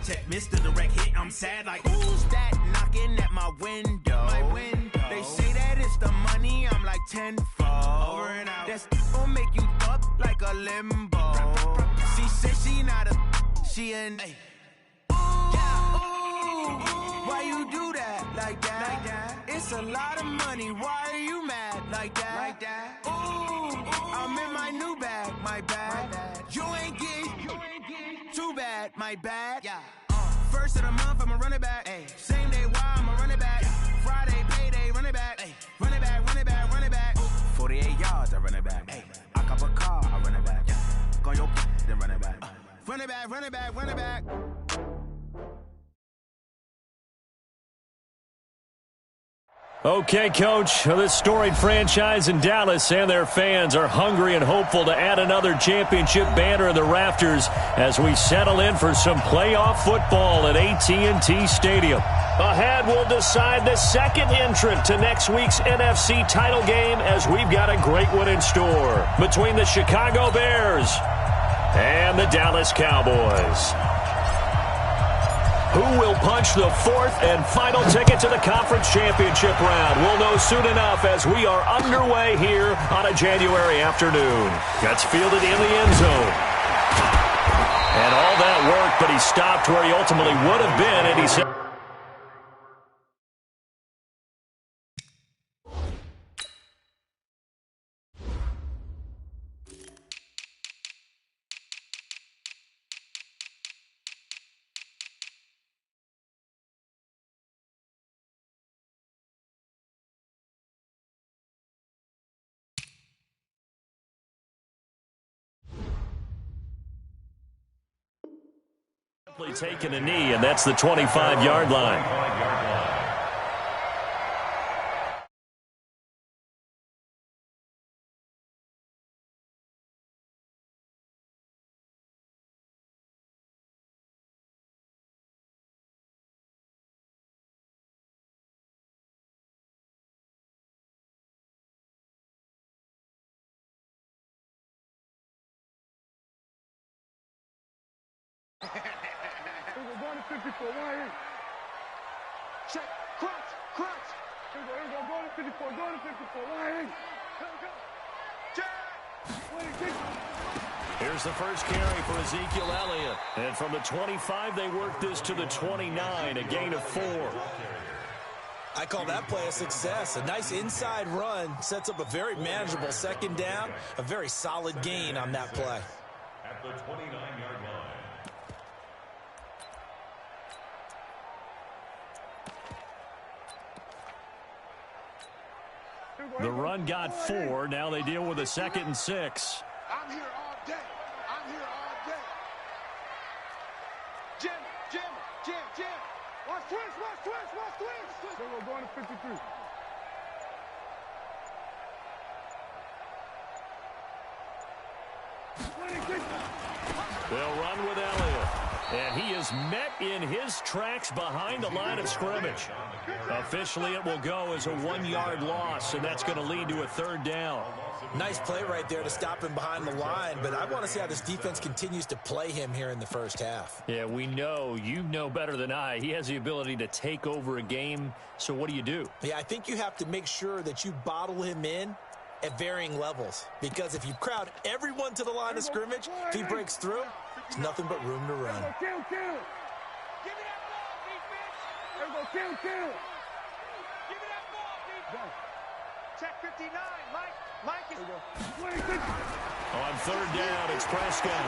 check, Mr. Direct Hit. I'm sad like, who's that knocking at my window? They say that it's the money, I'm like tenfold. Over and out. That's gon' make you up like a limbo. She said she not a, she an. Why you do that like that? It's a lot of money. Why are you mad like that? Ooh, I'm in my new bag, my bad. You ain't getting too bad, my bad. First of the month, I'ma run it back. Same day, why I'ma run it back. Friday, payday, run it back. Run it back, run it back, run it back. 48 yards, I run it back. I cop a car, I run it back. Go your then run it back. Run it back, run it back, run it back. Okay, Coach, this storied franchise in Dallas and their fans are hungry and hopeful to add another championship banner in the rafters as we settle in for some playoff football at AT&T Stadium. Ahead, we'll decide the second entrant to next week's NFC title game as we've got a great one in store between the Chicago Bears and the Dallas Cowboys. Who will punch the fourth and final ticket to the conference championship round? We'll know soon enough as we are underway here on a January afternoon. Gets fielded in the end zone. And all that work, but he stopped where he ultimately would have been, and he said... taking a knee, and that's the 25-yard line. Going to 54, why in? Check, crunch. Here we go, going to 54, why in? Go. Check! Here's the first carry for Ezekiel Elliott. And from the 25, they work this to the 29, a gain of 4. I call that play a success. A nice inside run sets up a very manageable second down, a very solid gain on that play. At the 29-yard line. The run got 4. Now they deal with a 2nd and 6. I'm here all day. Jim. Watch twist. We're going to 53. They'll run with Elliott. And he is met in his tracks behind the line of scrimmage. Officially, it will go as a 1-yard loss, and that's going to lead to a 3rd down. Nice play right there to stop him behind the line, but I want to see how this defense continues to play him here in the first half. Yeah, we know. You know better than I. He has the ability to take over a game, so what do? Yeah, I think you have to make sure that you bottle him in at varying levels, because if you crowd everyone to the line of scrimmage, if he breaks through, there's nothing but room to run. Kill. Give me that ball, defense. Kill. Give me that ball, defense. Check 59, Mike is... On 3rd down, it's Prescott.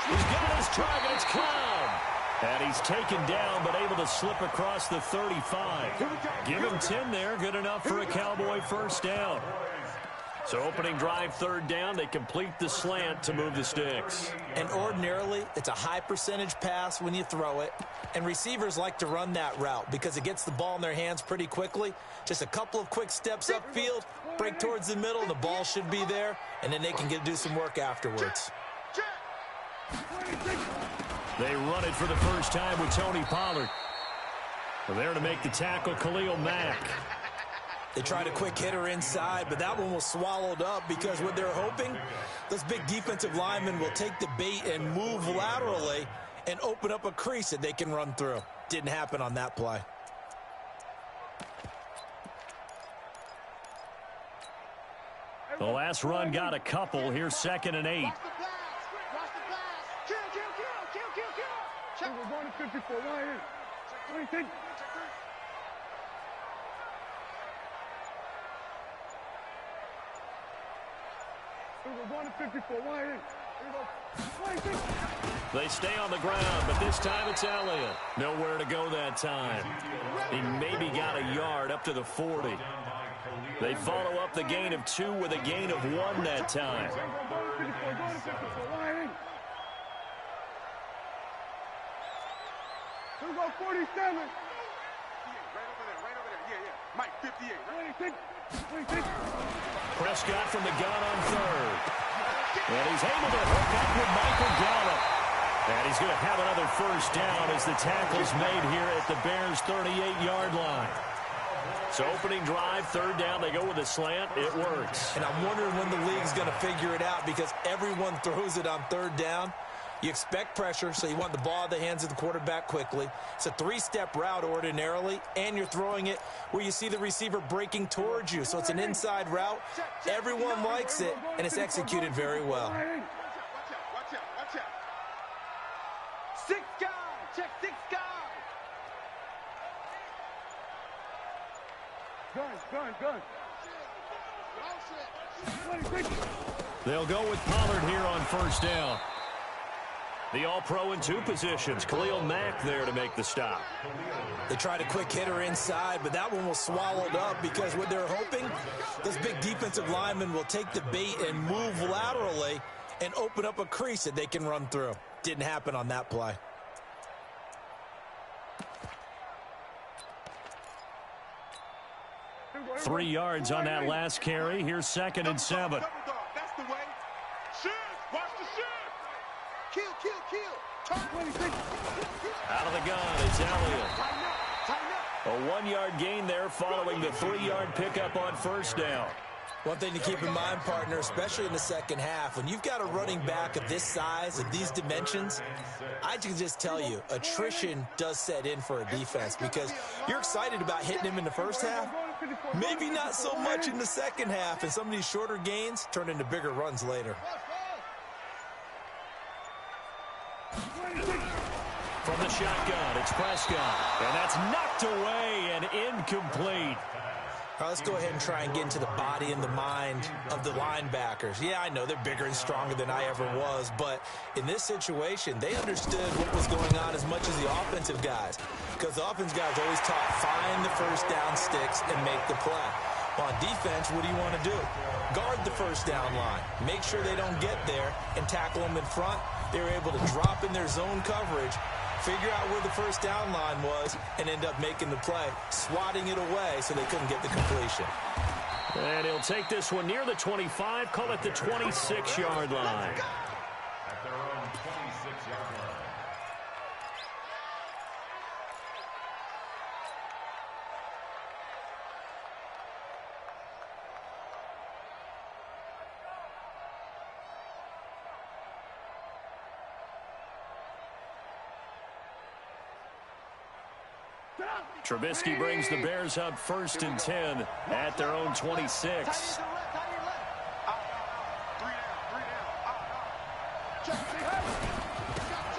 He's got his target, it's Cobb. And he's taken down, but able to slip across the 35. Give him 10 there, good enough for a Cowboy first down. So opening drive, 3rd down, they complete the slant to move the sticks. And ordinarily, it's a high percentage pass when you throw it. And receivers like to run that route because it gets the ball in their hands pretty quickly. Just a couple of quick steps upfield, break towards the middle, the ball should be there, and then they can do some work afterwards. They run it for the first time with Tony Pollard. They're there to make the tackle, Khalil Mack. They tried a quick hitter inside, but that one was swallowed up because what they're hoping, those big defensive linemen will take the bait and move laterally and open up a crease that they can run through. Didn't happen on that play. The last run got a couple. Here's 2nd and 8. Watch the pass. Watch the pass. Kill. Check. We're going to 54. Right here. What do you think? We're going to 54. Right here. What do you think? They stay on the ground, but this time it's Elliott. Nowhere to go that time. He maybe got a yard up to the 40. They follow up the gain of 2 with a gain of 1 that time. Here we go, 47. Right over there. Yeah. Mike, 58. What do you think? Prescott from the gun on 3rd. And he's able to hook up with Michael Gallup. And he's going to have another first down as the tackle's made here at the Bears' 38-yard line. So opening drive, 3rd down, they go with a slant. It works. And I'm wondering when the league's going to figure it out because everyone throws it on 3rd down. You expect pressure, so you want the ball in the hands of the quarterback quickly. It's a 3-step route ordinarily, and you're throwing it where you see the receiver breaking towards you. So it's an inside route. Everyone likes it, and it's executed very well. Watch out. 6 guys. Check 6 guys. Gun. They'll go with Pollard here on 1st down. The All-Pro in 2 positions. Khalil Mack there to make the stop. They tried a quick hitter inside, but that one was swallowed up because what they're hoping, those big defensive linemen will take the bait and move laterally and open up a crease that they can run through. Didn't happen on that play. Three yards on that last carry. Here's 2nd and 7. That's the way. Shoot. Watch the shoot. Kill. Out of the gun, it's Elliott. Tighten A up. 1-yard gain there following the 3-yard pickup on 1st down. One thing to keep in mind, partner, especially in the second half, when you've got a running back of this size, of these dimensions, I can just tell you, attrition does set in for a defense because you're excited about hitting him in the first half, maybe not so much in the second half, and some of these shorter gains turn into bigger runs later. From the shotgun, it's Prescott, and that's knocked away and incomplete. All right, let's go ahead and try and get into the body and the mind of the linebackers. Yeah, I know they're bigger and stronger than I ever was, but in this situation, they understood what was going on as much as the offensive guys, because the offensive guys always taught, find the first down sticks and make the play. Well, on defense, what do you want to do? Guard the first down line. Make sure they don't get there and tackle them in front. They were able to drop in their zone coverage, figure out where the first down line was, and end up making the play, swatting it away so they couldn't get the completion. And he'll take this one near the 25, call it the 26-yard line. At their own 26-yard line. Trubisky brings the Bears up 1st and 10 at their own 26.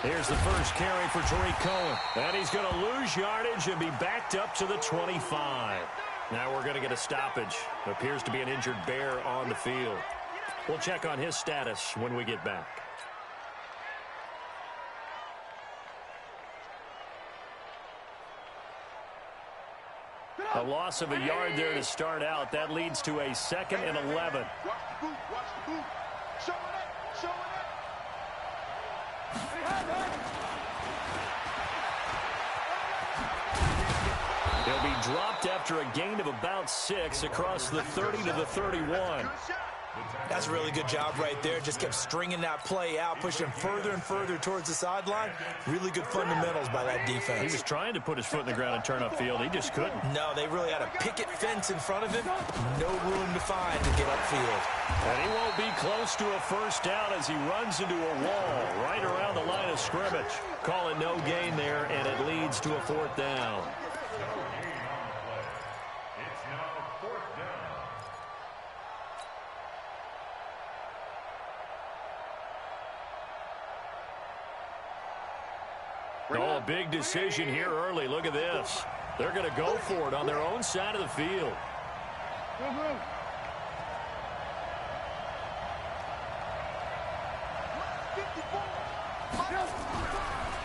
Here's the first carry for Tariq Cohen. And he's going to lose yardage and be backed up to the 25. Now we're going to get a stoppage. Appears to be an injured Bear on the field. We'll check on his status when we get back. A loss of a yard there to start out. That leads to a 2nd and 11. Watch the boot. Show it up. He'll be dropped after a gain of about 6 across the 30 to the 31. That's a really good job right there. Just kept stringing that play out, pushing further and further towards the sideline. Really good fundamentals by that defense. He was trying to put his foot in the ground and turn upfield. He just couldn't. No, they really had a picket fence in front of him. No room to find to get upfield. And he won't be close to a first down as he runs into a wall right around the line of scrimmage. Calling no gain there, and it leads to a fourth down. Oh, a big decision here early. Look at this. They're going to go for it on their own side of the field.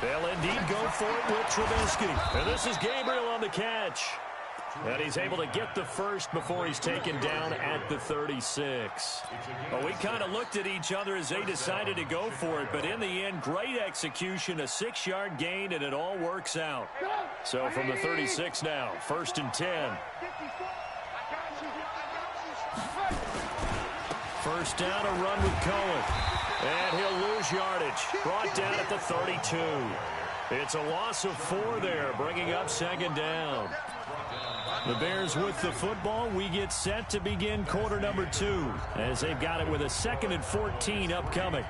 They'll indeed go for it with Trubisky. And this is Gabriel on the catch. And he's able to get the first before he's taken down at the 36. Well, we kind of looked at each other as they decided to go for it, but in the end, great execution, a 6-yard gain, and it all works out. So from the 36 now, 1st and 10. First down, a run with Cohen. And he'll lose yardage. Brought down at the 32. It's a loss of 4 there, bringing up 2nd down. The Bears with the football. We get set to begin quarter number 2 as they've got it with a 2nd and 14 upcoming.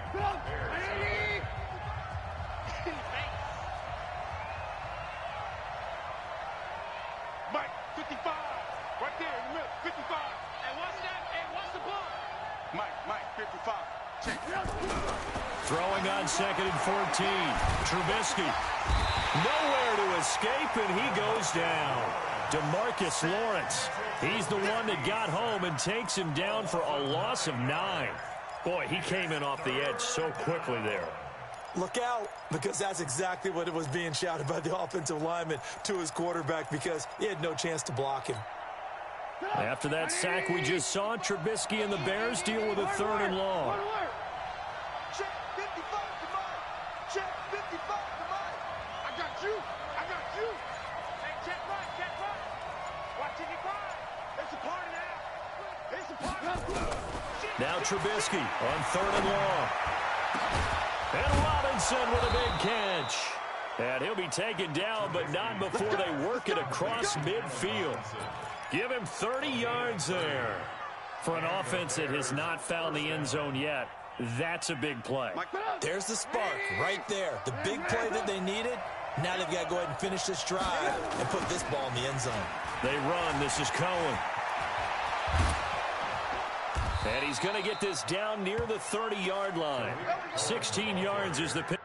Mike, 55. Right there in the middle. 55. And what's that? And what's the ball? Mike, 55. Check. Throwing on 2nd and 14. Trubisky. Nowhere to escape, and he goes down. DeMarcus Lawrence. He's the one that got home and takes him down for a loss of 9. Boy, he came in off the edge so quickly there. Look out, because that's exactly what it was being shouted by the offensive lineman to his quarterback, because he had no chance to block him. After that sack we just saw, Trubisky and the Bears deal with a 3rd and long. Check 55 to Mike. Check 55 to Mike. I got you. I got you. Hey, check Mike. Check Mike. Watch it get by. It's a party now. It's a party. Now Trubisky on 3rd and long. And Robinson with a big catch. And he'll be taken down, but not before they work it across midfield. Give him 30 yards there. For an offense that has not found the end zone yet, that's a big play. There's the spark right there. The big play that they needed. Now they've got to go ahead and finish this drive and put this ball in the end zone. They run. This is Cohen. And he's going to get this down near the 30-yard line. 16 yards is the pick.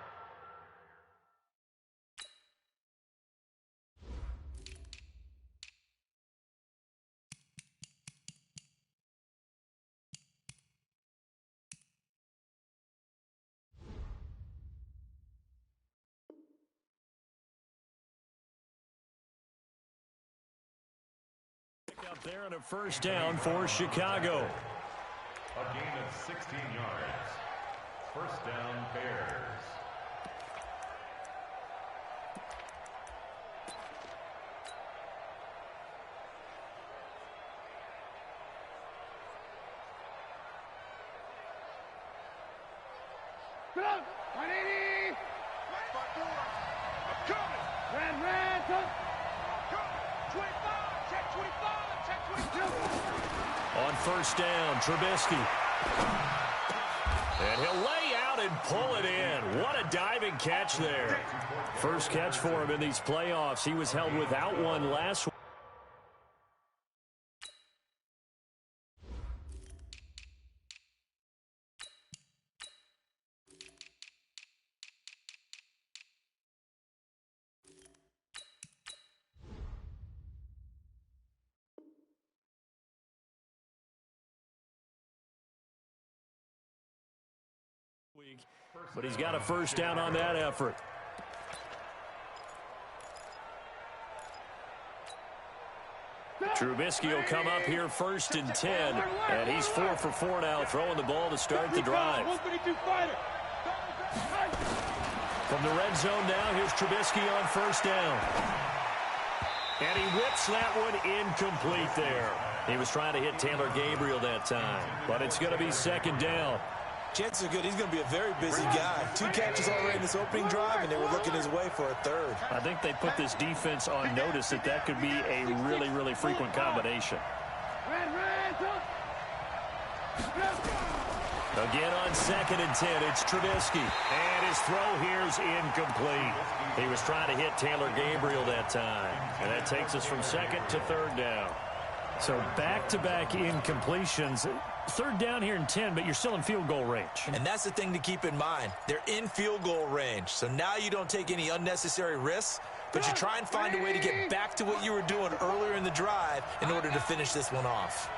Up there on a first down for Chicago. A gain of 16 yards. First down, Bears. Get up. 180. I'm coming. Red, come. Coming. 25. Check 25. Check 22. On first down, Trubisky. And he'll lay out and pull it in. What a diving catch there. First catch for him in these playoffs. He was held without one last week. But he's got a first down on that effort. Trubisky will come up here 1st and 10, and he's 4 for 4 now, throwing the ball to start the drive. From the red zone now, here's Trubisky on 1st down. And he whips that one incomplete there. He was trying to hit Taylor Gabriel that time, but it's going to be second down. Chances are good he's going to be a very busy guy. 2 catches already in this opening drive, and they were looking his way for a third. I think they put this defense on notice that could be a really, really frequent combination. Again on 2nd and 10, it's Trubisky. And his throw here's incomplete. He was trying to hit Taylor Gabriel that time. And that takes us from 2nd to 3rd down. So back-to-back incompletions. 3rd down here and 10, but you're still in field goal range. And that's the thing to keep in mind. They're in field goal range. So now you don't take any unnecessary risks, but you try and find a way to get back to what you were doing earlier in the drive in order to finish this one off.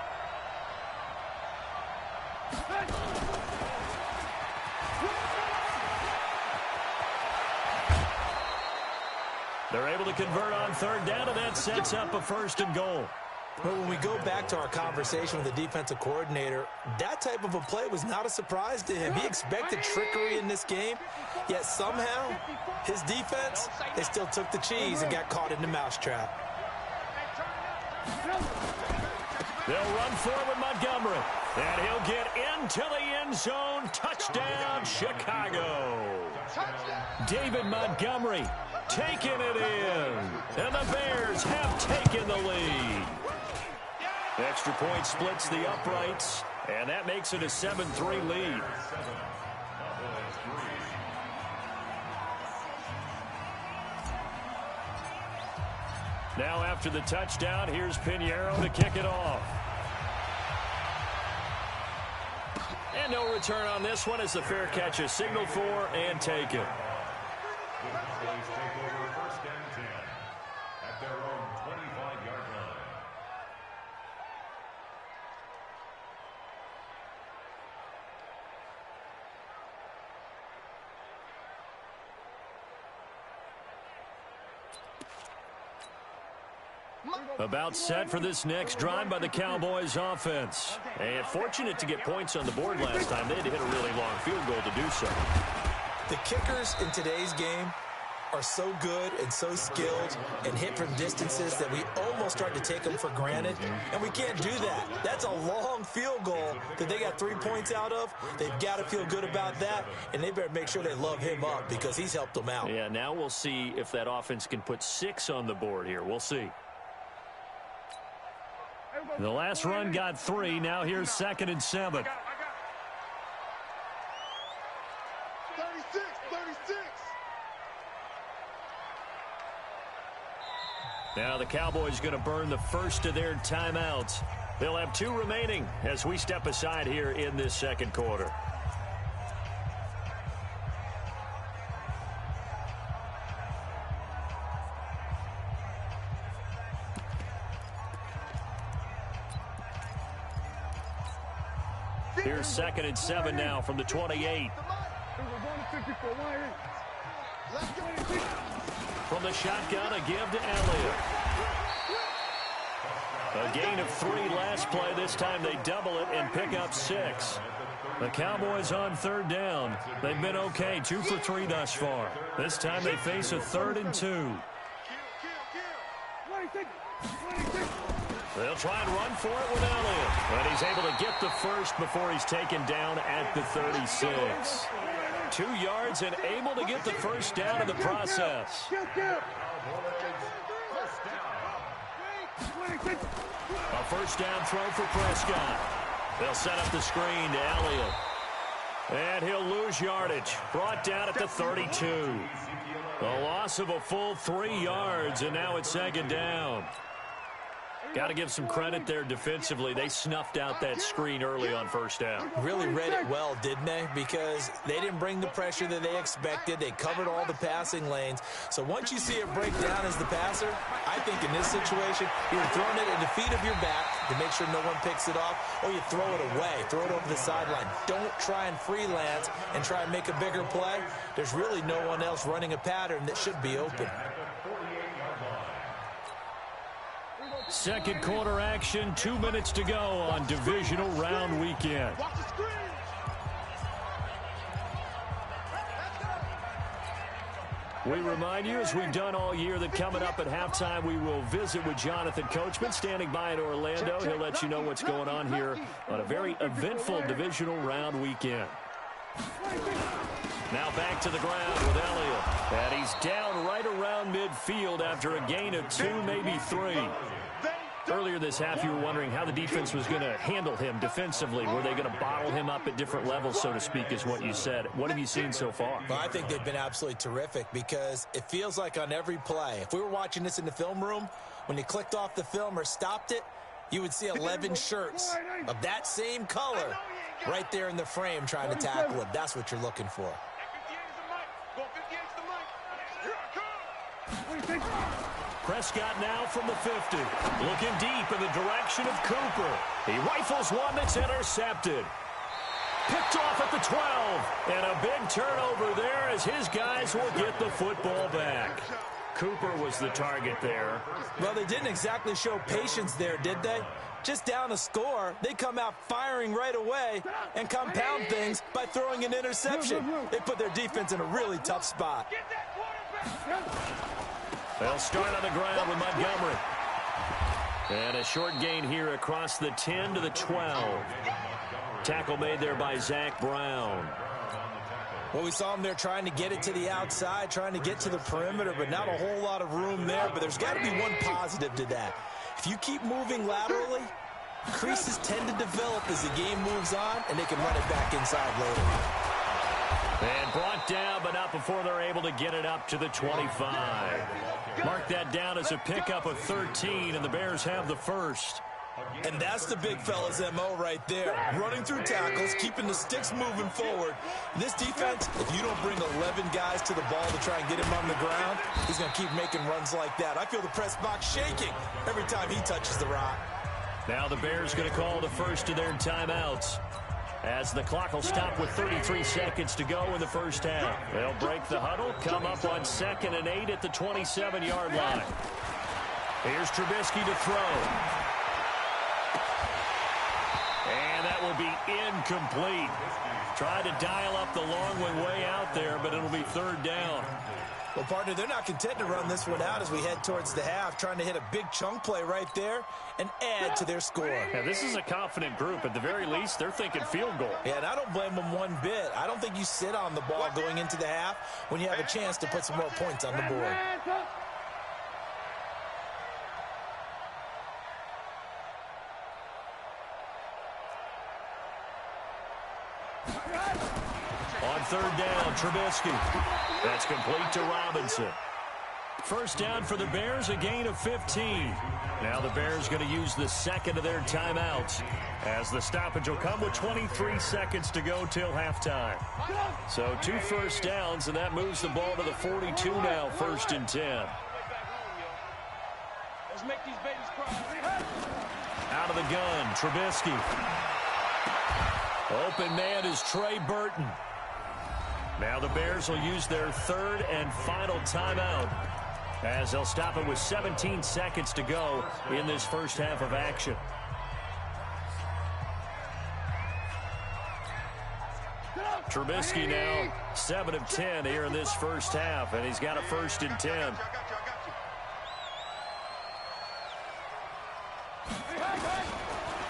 They're able to convert on 3rd down, and that sets up a 1st and goal. But when we go back to our conversation with the defensive coordinator, that type of a play was not a surprise to him. He expected trickery in this game, yet somehow his defense, they still took the cheese and got caught in the mousetrap. They'll run forward Montgomery, and he'll get into the end zone. Touchdown, Chicago. David Montgomery taking it in, and the Bears have taken the lead. Extra point splits the uprights, and that makes it a 7-3 lead. Now after the touchdown, here's Pinheiro to kick it off. And no return on this one as the fair catch is signaled for and taken. Please take over 1st and 10 at their own 25-yard line. About set for this next drive by the Cowboys offense. And fortunate to get points on the board last time. They had to hit a really long field goal to do so. The kickers in today's game are so good and so skilled and hit from distances that we almost start to take them for granted, and we can't do that. That's a long field goal that they got 3 points out of. They've got to feel good about that, and they better make sure they love him up because he's helped them out. Yeah, now we'll see if that offense can put 6 on the board here. We'll see. The last run got 3. Now here's 2nd and 7. 36. Now the Cowboys going to burn the first of their timeouts. They'll have 2 remaining as we step aside here in this 2nd quarter. Here's 2nd and 7 now from the 28. From the shotgun, a give to Elliott. A gain of 3 last play. This time they double it and pick up 6. The Cowboys on 3rd down. They've been okay, 2 for 3 thus far. This time they face a 3rd and 2. They'll try and run for it with Elliott. But he's able to get the first before he's taken down at the 36. 2 yards and able to get the first down in the process. A first down throw for Prescott. They'll set up the screen to Elliott. And he'll lose yardage. Brought down at the 32. A loss of a full 3 yards, and now it's 2nd down. Got to give some credit there defensively. They snuffed out that screen early on 1st down. Really read it well, didn't they? Because they didn't bring the pressure that they expected. They covered all the passing lanes. So once you see it break down as the passer, I think in this situation, you're throwing it at the feet of your back to make sure no one picks it off, or you throw it away, throw it over the sideline. Don't try and freelance and try and make a bigger play. There's really no one else running a pattern that should be open. 2nd quarter action, 2 minutes to go on divisional round weekend. We remind you, as we've done all year, that coming up at halftime, we will visit with Jonathan Coachman, standing by in Orlando. He'll let you know what's going on here on a very eventful divisional round weekend. Now back to the ground with Elliott. And he's down right around midfield after a gain of 2, maybe 3. Earlier this half, you were wondering how the defense was going to handle him defensively. Were they going to bottle him up at different levels, so to speak, is what you said. What have you seen so far? Well, I think they've been absolutely terrific because it feels like on every play, if we were watching this in the film room, when you clicked off the film or stopped it, you would see 11 shirts of that same color right there in the frame trying to tackle him. That's what you're looking for. Prescott now from the 50. Looking deep in the direction of Cooper. He rifles one that's intercepted. Picked off at the 12. And a big turnover there as his guys will get the football back. Cooper was the target there. Well, they didn't exactly show patience there, did they? Just down a score, they come out firing right away and compound things by throwing an interception. They put their defense in a really tough spot. They'll start on the ground with Montgomery. And a short gain here across the 10 to the 12. Tackle made there by Zach Brown. Well, we saw him there trying to get it to the outside, trying to get to the perimeter, but not a whole lot of room there. But there's got to be one positive to that. If you keep moving laterally, creases tend to develop as the game moves on, and they can run it back inside later. And brought down, but not before they're able to get it up to the 25. Mark that down as a pickup of 13, and the Bears have the first. And that's the big fella's MO right there. Running through tackles, keeping the sticks moving forward. This defense, if you don't bring 11 guys to the ball to try and get him on the ground, he's going to keep making runs like that. I feel the press box shaking every time he touches the rock. Now the Bears going to call the first of their timeouts, as the clock will stop with 33 seconds to go in the first half. They'll break the huddle, come up on 2nd and 8 at the 27-yard line. Here's Trubisky to throw. And that will be incomplete. Tried to dial up the long one way out there, but it'll be 3rd down. Well, partner, they're not content to run this one out as we head towards the half, trying to hit a big chunk play right there and add to their score. Yeah, this is a confident group. At the very least, they're thinking field goal. Yeah, and I don't blame them one bit. I don't think you sit on the ball going into the half when you have a chance to put some more points on the board. On 3rd down, Trubisky. That's complete to Robinson. First down for the Bears, a gain of 15. Now the Bears going to use the second of their timeouts, as the stoppage will come with 23 seconds to go till halftime. So 2 first downs, and that moves the ball to the 42 now, 1st and 10. Let's make these babies cry. Out of the gun, Trubisky. Open man is Trey Burton. Now the Bears will use their 3rd and final timeout, as they'll stop it with 17 seconds to go in this first half of action. Trubisky now 7 of 10 here in this first half, and he's got a 1st and 10.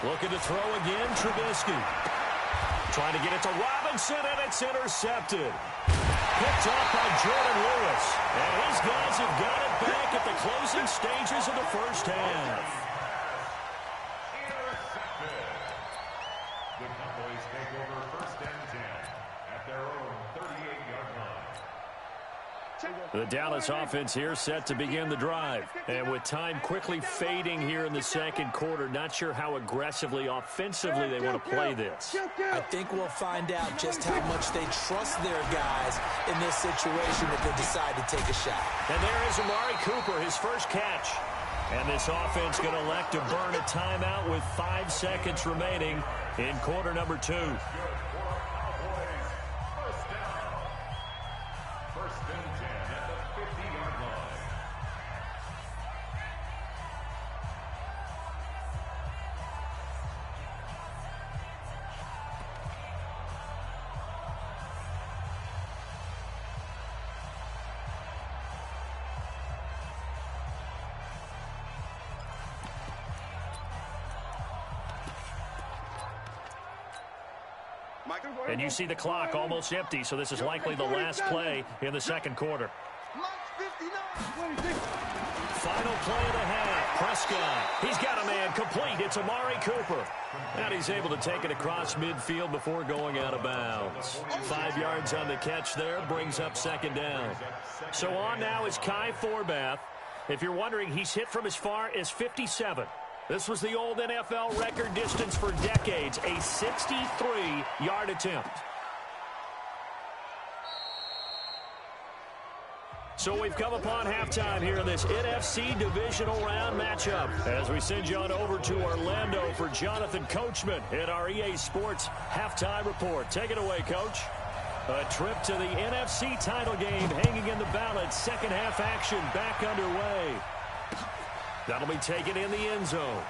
Looking to throw again, Trubisky. Trying to get it to Robinson, and it's intercepted. Picked off by Jordan Lewis. And his guys have got it back at the closing stages of the first half. Intercepted. The Cowboys take over 1st and 10 at their own 38-yard line. The Dallas offense here set to begin the drive. And with time quickly fading here in the second quarter, not sure how aggressively, offensively they want to play this. I think we'll find out just how much they trust their guys in this situation if they decide to take a shot. And there is Amari Cooper, his first catch. And this offense going to elect to burn a timeout with 5 seconds remaining in quarter number 2. And you see the clock almost empty, so this is likely the last play in the second quarter. Final play of the half. Prescott. He's got a man complete. It's Amari Cooper. And he's able to take it across midfield before going out of bounds. 5 yards on the catch there. Brings up second down. So on now is Kai Forbath. If you're wondering, he's hit from as far as 57. This was the old NFL record distance for decades. A 63-yard attempt. So we've come upon halftime here in this NFC Divisional Round matchup as we send you on over to Orlando for Jonathan Coachman in our EA Sports Halftime Report. Take it away, Coach. A trip to the NFC title game hanging in the balance. Second half action back underway. That'll be taken in the end zone.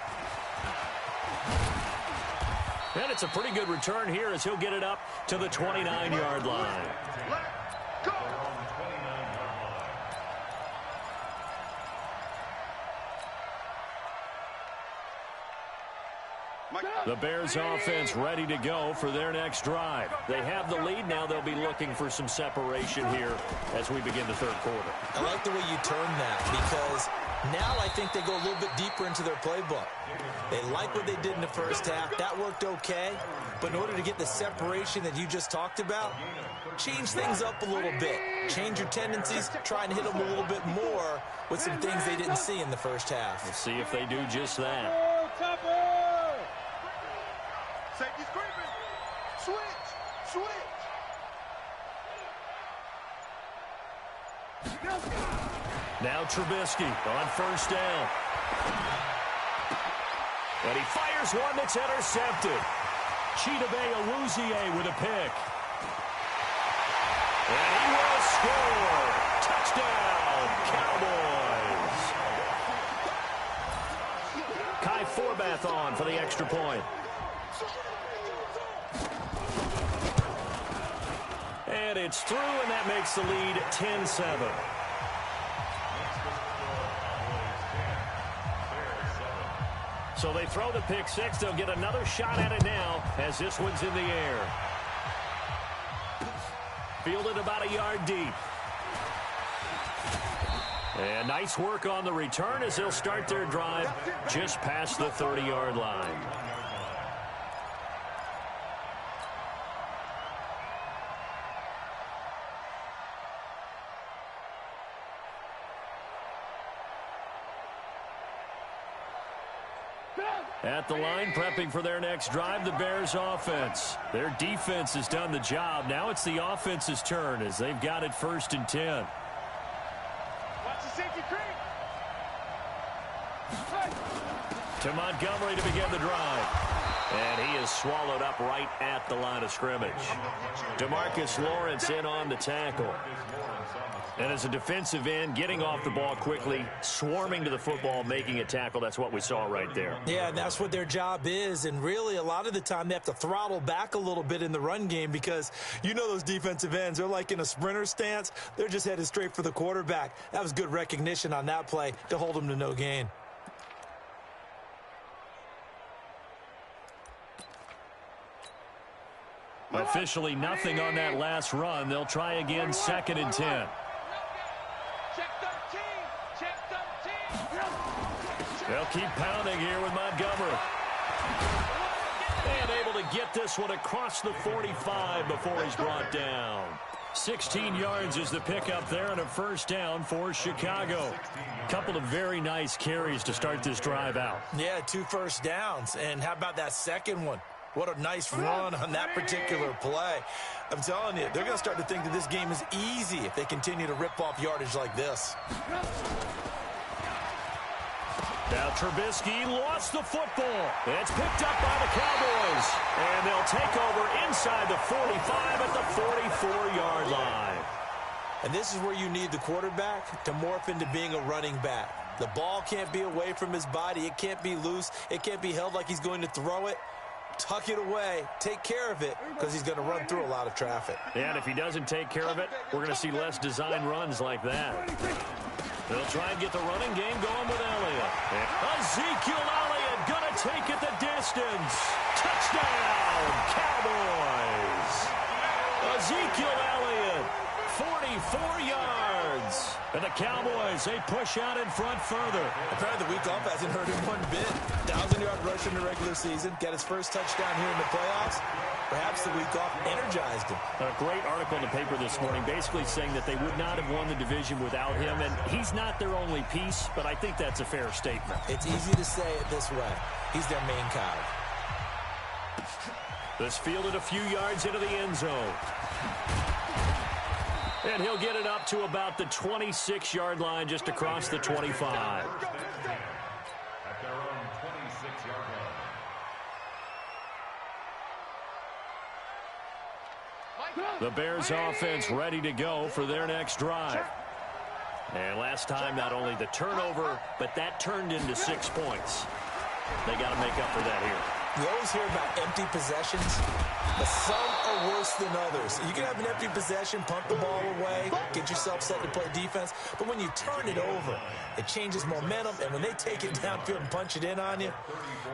And it's a pretty good return here as he'll get it up to the 29-yard line. The Bears offense ready to go for their next drive. They have the lead. Now they'll be looking for some separation here as we begin the third quarter. I like the way you turn that because now I think they go a little bit deeper into their playbook. They like what they did in the first half. That worked okay. But in order to get the separation that you just talked about, change things up a little bit. Change your tendencies. Try and hit them a little bit more with some things they didn't see in the first half. We'll see if they do just that. Safety's creeping. Switch. Now Trubisky on first down. And he fires one that's intercepted. Chidobe Awuzie with a pick. And he will score. Touchdown, Cowboys. Kai Forbath on for the extra point. And it's through, and that makes the lead 10-7. So they throw the pick six. They'll get another shot at it now as this one's in the air. Fielded about a yard deep. And nice work on the return as they'll start their drive just past the 30-yard line. At the line, prepping for their next drive, the Bears offense. Their defense has done the job. Now it's the offense's turn as they've got it 1st and 10. Watch the safety creep. To Montgomery to begin the drive. And he is swallowed up right at the line of scrimmage. DeMarcus Lawrence in on the tackle. And as a defensive end, getting off the ball quickly, swarming to the football, making a tackle, that's what we saw right there. Yeah, and that's what their job is. And really, a lot of the time, they have to throttle back a little bit in the run game because you know those defensive ends, they're like in a sprinter stance. They're just headed straight for the quarterback. That was good recognition on that play to hold them to no gain. Officially nothing on that last run. They'll try again 2nd and 10. They'll keep pounding here with Montgomery. And able to get this one across the 45 before he's brought down. 16 yards is the pickup there and a first down for Chicago. Couple of very nice carries to start this drive out. Yeah, 2 first downs. And how about that second one? What a nice run on that particular play. I'm telling you, they're going to start to think that this game is easy if they continue to rip off yardage like this. Now Trubisky lost the football. It's picked up by the Cowboys. And they'll take over inside the 45 at the 44-yard line. And this is where you need the quarterback to morph into being a running back. The ball can't be away from his body. It can't be loose. It can't be held like he's going to throw it. Tuck it away, take care of it, because he's going to run through a lot of traffic. And if he doesn't take care of it, we're going to see less design runs like that. They'll try and get the running game going with Elliott. Ezekiel Elliott gonna take it the distance. Touchdown, Cowboys. Ezekiel Elliott, 44 yards. And the Cowboys, they push out in front further. Apparently the week off hasn't hurt him one bit. 1,000-yard rush in the regular season. Got his first touchdown here in the playoffs. Perhaps the week off energized him. A great article in the paper this morning basically saying that they would not have won the division without him. And he's not their only piece, but I think that's a fair statement. It's easy to say it this way. He's their main cog. This fielded a few yards into the end zone. And he'll get it up to about the 26-yard line, just across the 25. At their own 26-yard line. The Bears offense ready to go for their next drive. And last time, not only the turnover, but that turned into 6 points. They got to make up for that here. You always hear about empty possessions, but some are worse than others. You can have an empty possession, punt the ball away, get yourself set to play defense, but when you turn it over, it changes momentum, and when they take it downfield and punch it in on you,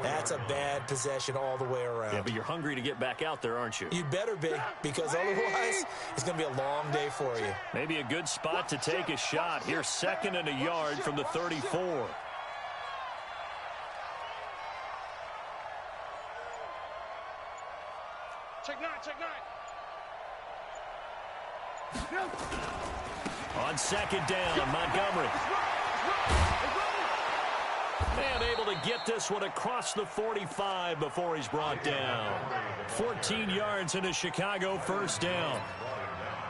that's a bad possession all the way around. Yeah, but you're hungry to get back out there, aren't you? You better be, because otherwise, it's going to be a long day for you. Maybe a good spot to take a shot. Here's 2nd and a yard from the 34. Check 9, check 9. On 2nd down, Montgomery. And able to get this one across the 45 before he's brought down. 14 yards and a Chicago first down.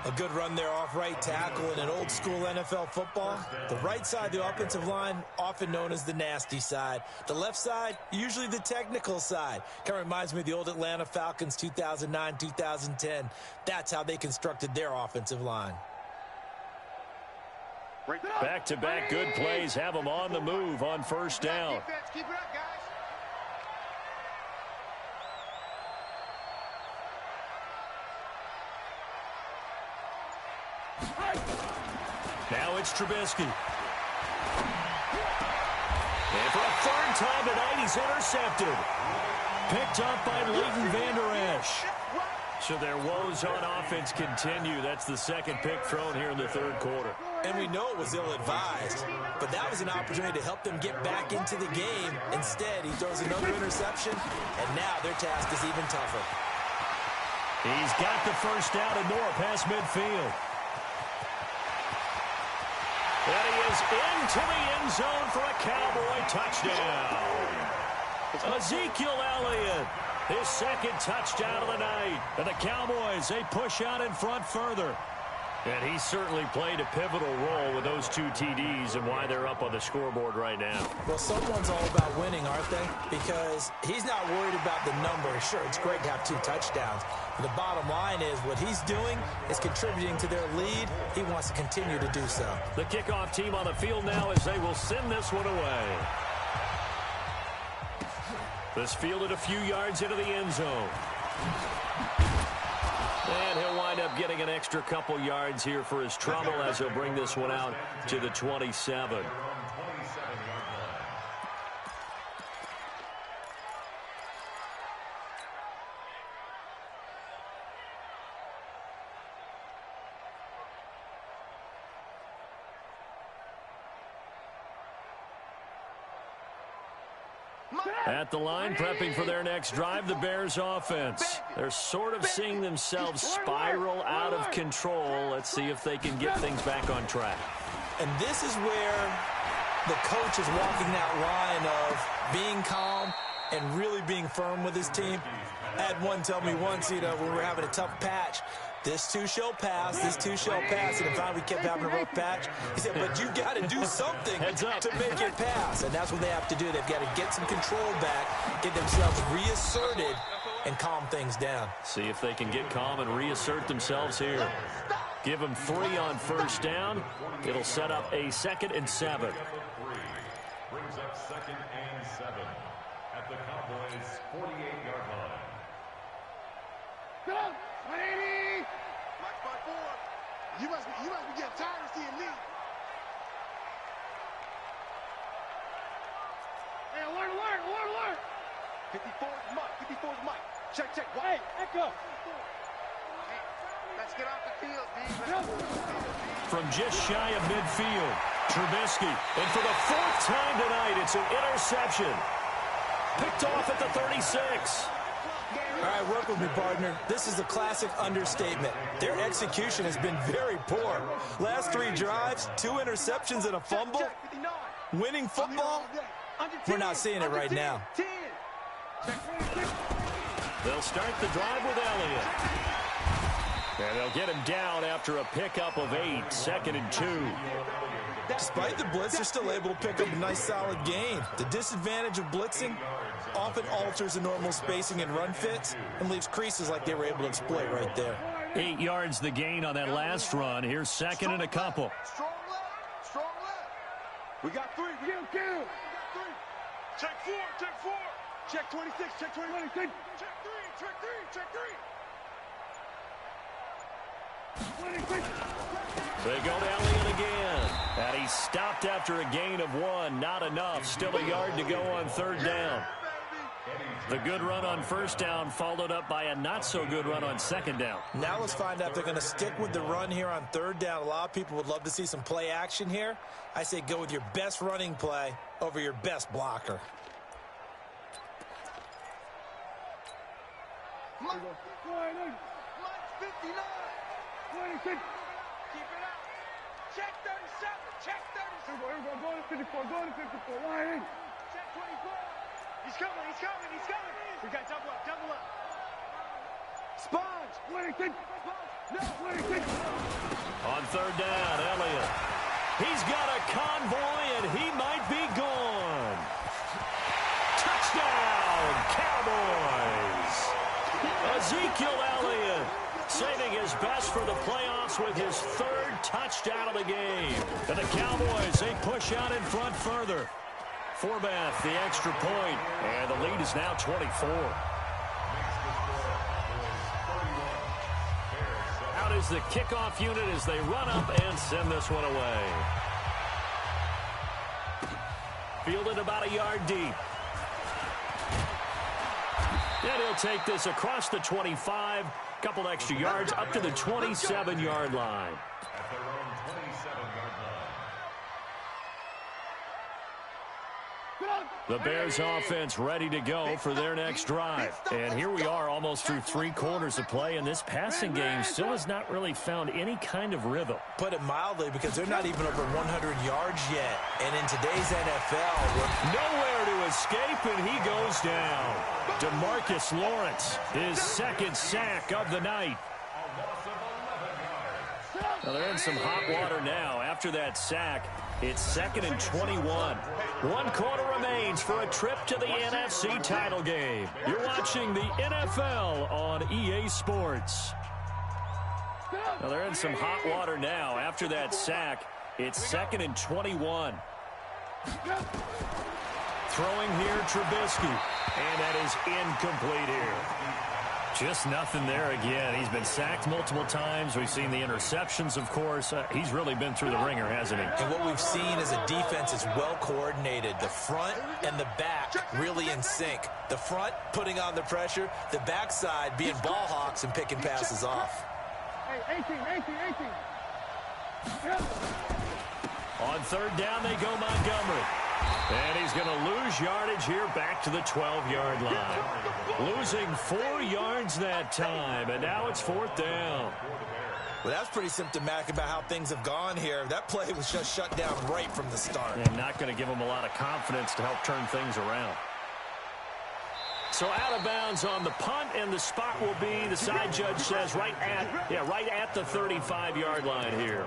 A good run there off right tackle in an old-school NFL football. The right side of the offensive line, often known as the nasty side. The left side, usually the technical side. Kind of reminds me of the old Atlanta Falcons 2009-2010. That's how they constructed their offensive line. Back-to-back good plays have them on the move on first down. Keep it up, guys. Now it's Trubisky. And for a 3rd time tonight, he's intercepted. Picked up by Leighton Vander Esch. So their woes on offense continue. That's the 2nd pick thrown here in the 3rd quarter. And we know it was ill-advised, but that was an opportunity to help them get back into the game. Instead, he throws another interception, and now their task is even tougher. He's got the first down and more past midfield. And he is into the end zone for a Cowboy touchdown. Ezekiel Elliott, his 2nd touchdown of the night. And the Cowboys, they push out in front further. And he certainly played a pivotal role with those 2 TDs and why they're up on the scoreboard right now. Well, someone's all about winning, aren't they? Because he's not worried about the number. Sure, it's great to have 2 touchdowns. But the bottom line is what he's doing is contributing to their lead. He wants to continue to do so. The kickoff team on the field now as they will send this one away. This fielded a few yards into the end zone. And he'll wind up getting an extra couple yards here for his trouble as he'll bring this one out to the 27. At the line, prepping for their next drive, the Bears offense. They're sort of seeing themselves spiral out of control. Let's see if they can get things back on track. And this is where the coach is walking that line of being calm and really being firm with his team. I had one tell me once, when we were having a tough patch, this too shall pass, this too shall pass. And finally we kept having a rough patch. He said, but you got to do something to make it pass. And that's what they have to do. They've got to get some control back, get themselves reasserted, and calm things down. See if they can get calm and reassert themselves here. Give them 3 on first down. It'll set up a 2nd and 7. Brings up 2nd and 7 at the Cowboys' 48-yard line. Go! 180! Watch my board. You must be getting tired of seeing me. Hey, alert, alert, alert, alert! Where's Mike? Check, check. Hey, Echo. Let's get off the field, D. From just shy of midfield, Trubisky. And for the fourth time tonight, it's an interception. Picked off at the 36. All right, work with me, partner. This is a classic understatement. Their execution has been very poor. Last 3 drives, 2 interceptions and a fumble. Winning football? We're not seeing it right now. They'll start the drive with Elliott. And they'll get him down after a pickup of 8, 2nd and 2. Despite the blitz, they're still able to pick up a nice, solid gain. The disadvantage of blitzing often alters the normal spacing and run fits and leaves creases like they were able to exploit right there. 8 yards the gain on that last run. Here's 2nd and a couple. Strong left. Strong left. We got 3. We got 3. Check 4. Check 4. Check 26. Check 26. Check 3. Check 3. Check 3. They go to Elliott again. And he stopped after a gain of 1. Not enough. Still a yard to go on 3rd down. The good run on 1st down followed up by a not-so-good run on 2nd down. Now let's find out if they're going to stick with the run here on 3rd down. A lot of people would love to see some play action here. I say go with your best running play over your best blocker. Mike 59. 26. Keep it up. Check 37. Check 37. Go to 54. Go to 54. Line in. Check 24. He's coming. He's coming. He's coming. We got double up. Double up. Sponge. 26. No, 26. On 3rd down, Elliott. He's got a convoy, and he might be gone. Touchdown, Cowboys. Ezekiel Elliott saving his best for the playoffs with his 3rd touchdown of the game. And the Cowboys, they push out in front further. Forbath, the extra point, and the lead is now 24. Out is the kickoff unit as they run up and send this one away. Fielded about a yard deep. And he'll take this across the 25, couple extra yards up to the 27-yard line. At their own 27-yard line. The Bears offense ready to go for their next drive. And here we are almost through 3 quarters of play, and this passing game still has not really found any kind of rhythm. Put it mildly, because they're not even over 100 yards yet. And in today's NFL, nowhere to escape, and he goes down. DeMarcus Lawrence, his 2nd sack of the night. Well, they're in some hot water now. After that sack, it's 2nd and 21. 1 quarter remains for a trip to the NFC title game. You're watching the NFL on EA Sports. Well, they're in some hot water now. After that sack, it's 2nd and 21. Throwing here, Trubisky. And that is incomplete here. Just nothing there again. He's been sacked multiple times. We've seen the interceptions, of course. He's really been through the ringer, hasn't he? And what we've seen is a defense is well coordinated. The front and the back really in sync. The front putting on the pressure. The backside being ball hawks and picking passes off. Hey, 18. On 3rd down, they go Montgomery. And he's going to lose yardage here back to the 12-yard line. Losing 4 yards that time, and now it's 4th down. Well, that's pretty symptomatic about how things have gone here. That play was just shut down right from the start. And not going to give him a lot of confidence to help turn things around. So out of bounds on the punt, and the spot will be, the side judge says, right at the 35-yard line here.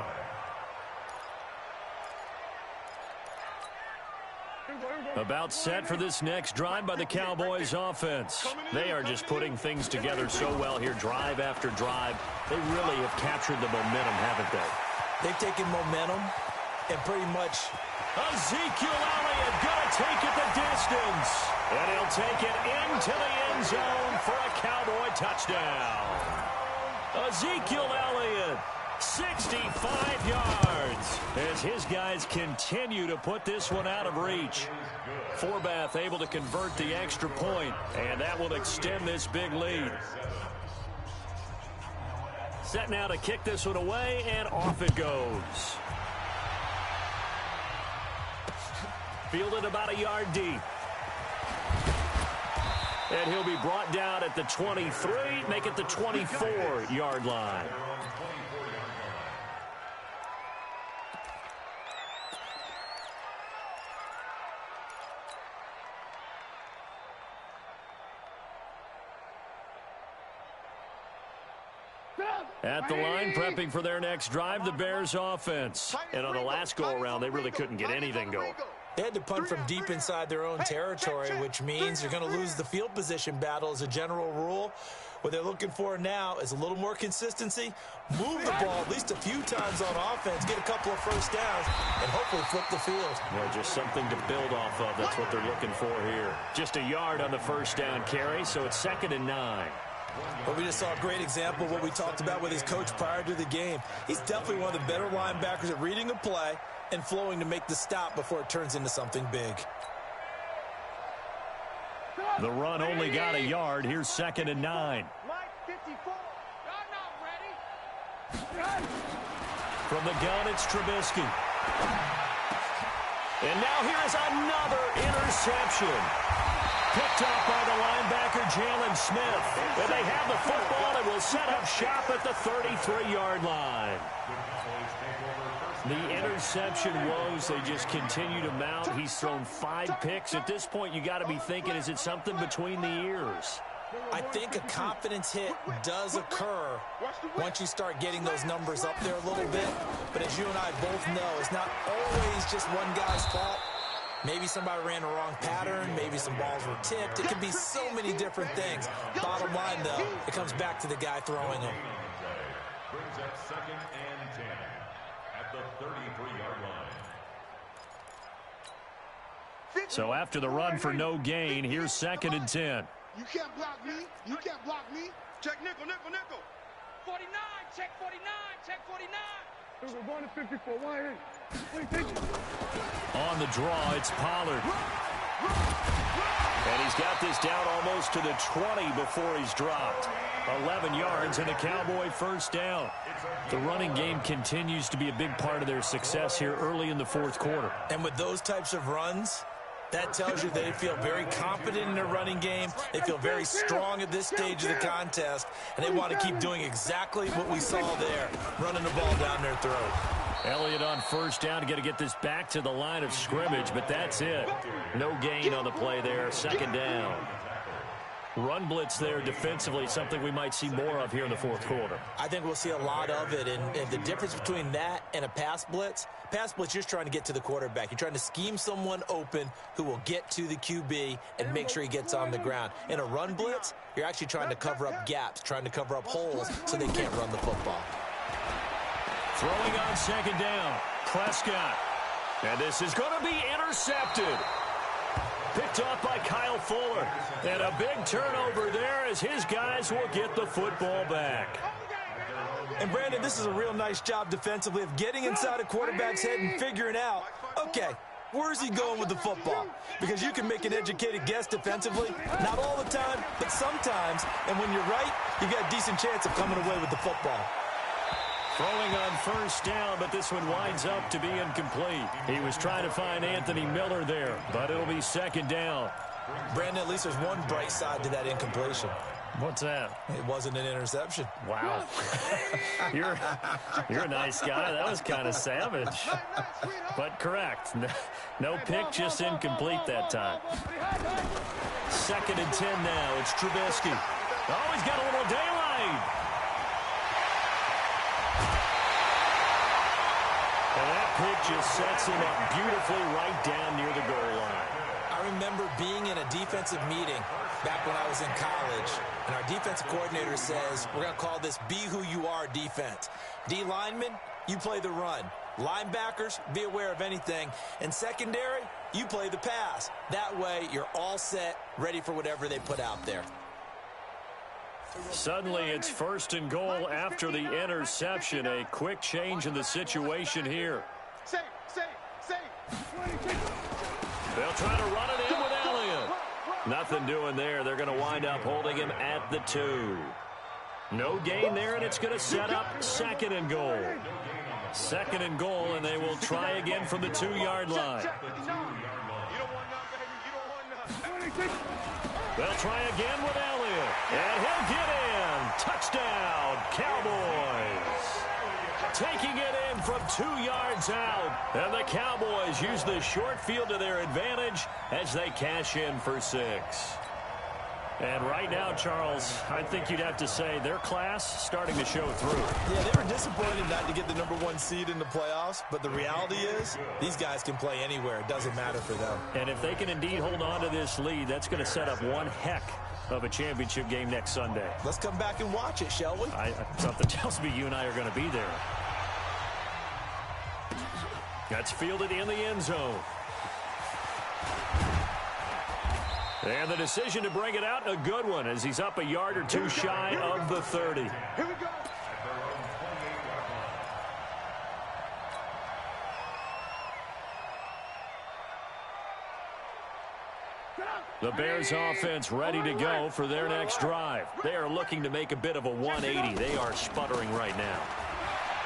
About set for this next drive by the Cowboys offense. They are just putting things together so well here, drive after drive. They really have captured the momentum, haven't they? They've taken momentum and pretty much... Ezekiel Elliott going to take it the distance. And he'll take it into the end zone for a Cowboy touchdown. Ezekiel Elliott 65 yards as his guys continue to put this one out of reach. Forbath able to convert the extra point, and that will extend this big lead. Set now to kick this one away, and off it goes. Fielded about a yard deep. And he'll be brought down at the 23, make it the 24-yard line. At the line, prepping for their next drive, the Bears offense. And on the last go-around, they really couldn't get anything going. They had to punt from deep inside their own territory, which means you're going to lose the field position battle as a general rule. What they're looking for now is a little more consistency, move the ball at least a few times on offense, get a couple of first downs, and hopefully flip the field. Well, just something to build off of. That's what they're looking for here. Just a yard on the first down carry, so it's 2nd and 9. Well, we just saw a great example of what we talked about with his coach prior to the game. He's definitely one of the better linebackers at reading a play and flowing to make the stop before it turns into something big. The run only got a yard. Here's 2nd and 9. Mike 54. Y'all not ready. From the gun, it's Trubisky. And now here is another interception. Picked up by the linebacker, Jalen Smith. And they have the football and will set up shop at the 33-yard line. The interception woes, they just continue to mount. He's thrown 5 picks. At this point, you got to be thinking, is it something between the ears? I think a confidence hit does occur once you start getting those numbers up there a little bit. But as you and I both know, it's not always just one guy's fault. Maybe somebody ran the wrong pattern. Maybe some balls were tipped. It could be so many different things. Bottom line, though, it comes back to the guy throwing them. Brings up 2nd and 10 at the 33-yard line. So after the run for no gain, here's 2nd and 10. You can't block me. You can't block me. Check nickel, nickel, nickel. 49, check 49, check 49. We're going to 54. Why ain't? On the draw, it's Pollard. And he's got this down almost to the 20 before he's dropped. 11 yards and a Cowboy first down. The running game continues to be a big part of their success here early in the 4th quarter. And with those types of runs, that tells you they feel very confident in their running game. They feel very strong at this stage of the contest, and they want to keep doing exactly what we saw there, running the ball down their throat. Elliott on first down, got to get this back to the line of scrimmage, but that's it. No gain on the play there, 2nd down. Run blitz there defensively, something we might see more of here in the 4th quarter. I think we'll see a lot of it, and the difference between that and a pass blitz, you're just trying to get to the quarterback. You're trying to scheme someone open who will get to the QB and make sure he gets on the ground. In a run blitz, you're actually trying to cover up gaps, trying to cover up holes so they can't run the football. Throwing on 2nd down, Prescott. And this is going to be intercepted. Picked off by Kyle Fuller. And a big turnover there as his guys will get the football back. And, Brandon, this is a real nice job defensively of getting inside a quarterback's head and figuring out, okay, where's he going with the football? Because you can make an educated guess defensively, not all the time, but sometimes. And when you're right, you got a decent chance of coming away with the football. Throwing on first down, but this one winds up to be incomplete. He was trying to find Anthony Miller there, but it'll be 2nd down. Brandon, at least there's one bright side to that incompletion. What's that? It wasn't an interception. Wow. You're a nice guy. That was kind of savage. But correct. No pick, just incomplete that time. 2nd and 10 now. It's Trubisky. Oh, he's got a little daylight. And that pick just sets him up beautifully right down near the goal line. I remember being in a defensive meeting back when I was in college, and our defensive coordinator says, we're going to call this Be Who You Are defense. D linemen, you play the run. Linebackers, be aware of anything. And secondary, you play the pass. That way, you're all set, ready for whatever they put out there. Suddenly it's 1st and goal after the interception. A quick change in the situation here. Safe. They'll try to run it in with Elliott. Nothing doing there. They're going to wind up holding him at the 2. No gain there, and it's going to set up 2nd and goal. 2nd and goal, and they will try again from the 2-yard line. They'll try again with Elliott, and he'll get in. Touchdown, Cowboys. Taking it in from 2 yards out, and the Cowboys use the short field to their advantage as they cash in for 6. And right now, Charles, I think you'd have to say their class starting to show through. Yeah, they were disappointed not to get the #1 seed in the playoffs, but the reality is these guys can play anywhere. It doesn't matter for them. And if they can indeed hold on to this lead, that's going to set up one heck of a championship game next Sunday. Let's come back and watch it, shall we? Something tells me you and I are going to be there. That's fielded in the end zone. And the decision to bring it out, a good one, as he's up a yard or 2 shy of the 30. Here we go. The Bears offense ready to go for their next drive. They are looking to make a bit of a 180. They are sputtering right now.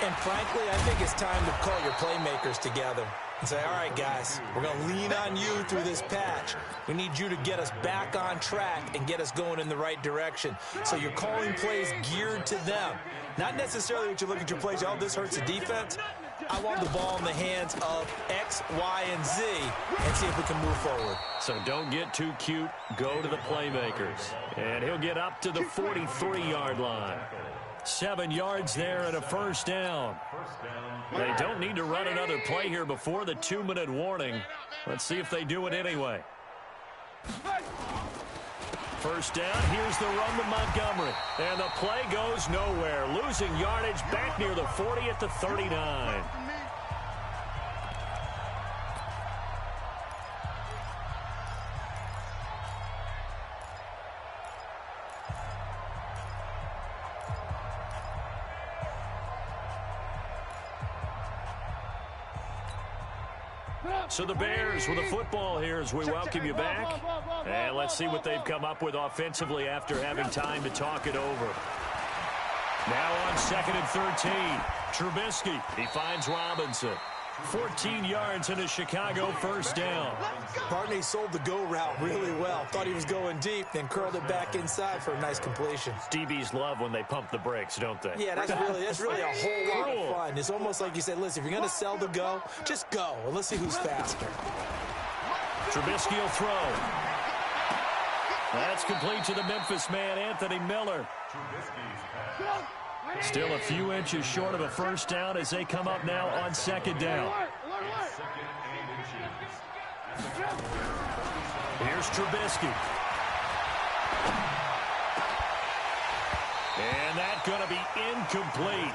And frankly, I think it's time to call your playmakers together and say, all right, guys, we're going to lean on you through this patch. We need you to get us back on track and get us going in the right direction. So you're calling plays geared to them. Not necessarily what you look at your plays, oh, this hurts the defense. I want the ball in the hands of X, Y, and Z and see if we can move forward. So don't get too cute. Go to the playmakers. And he'll get up to the 43-yard line. 7 yards there and a 1st down. They don't need to run another play here before the 2-minute warning. Let's see if they do it anyway. 1st down, here's the run to Montgomery. And the play goes nowhere. Losing yardage back near the 40 at the 39. So the Bears with a football here as we welcome you back. And let's see what they've come up with offensively after having time to talk it over. Now on 2nd and 13. Trubisky, he finds Robinson. 14 yards and a Chicago 1st down. Barney sold the go route really well. Thought he was going deep, then curled it back inside for a nice completion. DBs love when they pump the brakes, don't they? Yeah, that's really a whole lot of fun. It's almost like you said, listen, if you're going to sell the go, just go. And let's see who's faster. Trubisky will throw. That's complete to the Memphis man, Anthony Miller. Still a few inches short of a 1st down as they come up now on 2nd down. Here's Trubisky. And that's going to be incomplete.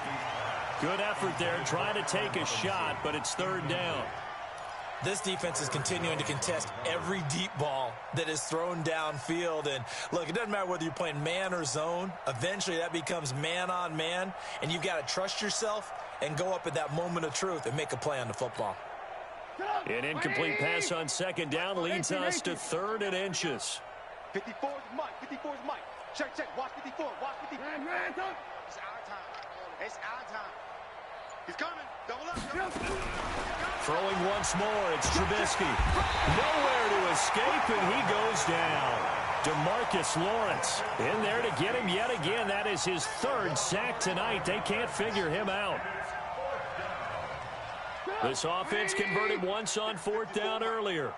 Good effort there, trying to take a shot, but it's 3rd down. This defense is continuing to contest every deep ball that is thrown downfield. And, look, it doesn't matter whether you're playing man or zone. Eventually that becomes man-on-man, and you've got to trust yourself and go up at that moment of truth and make a play on the football. An incomplete pass on 2nd down leads us to 3rd and inches. 54 is Mike. 54 is Mike. Check. Watch 54. Watch 54. It's our time. It's our time. He's coming. Double up. Throwing once more, it's Trubisky. Nowhere to escape, and he goes down. DeMarcus Lawrence in there to get him yet again. That is his 3rd sack tonight. They can't figure him out. This offense converted once on 4th down earlier.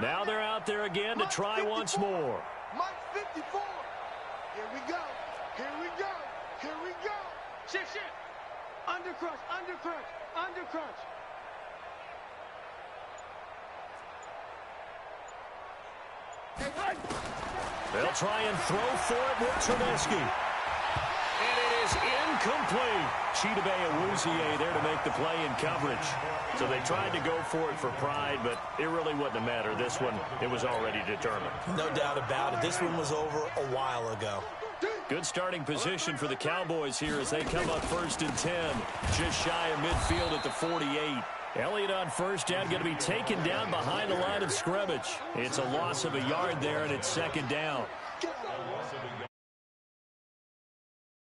Now they're out there again to try once more. Mike 54. Here we go. Here we go. Here we go. Shift. Undercrunch. They'll try and throw for it with Trubisky. And it is incomplete. Chidobe Awuzie there to make the play in coverage. So they tried to go for it for pride, but it really wouldn't have mattered. This one, it was already determined. No doubt about it. This one was over a while ago. Good starting position for the Cowboys here as they come up 1st and 10. Just shy of midfield at the 48. Elliott on first down, going to be taken down behind the line of scrimmage. It's a loss of a yard there, and it's 2nd down.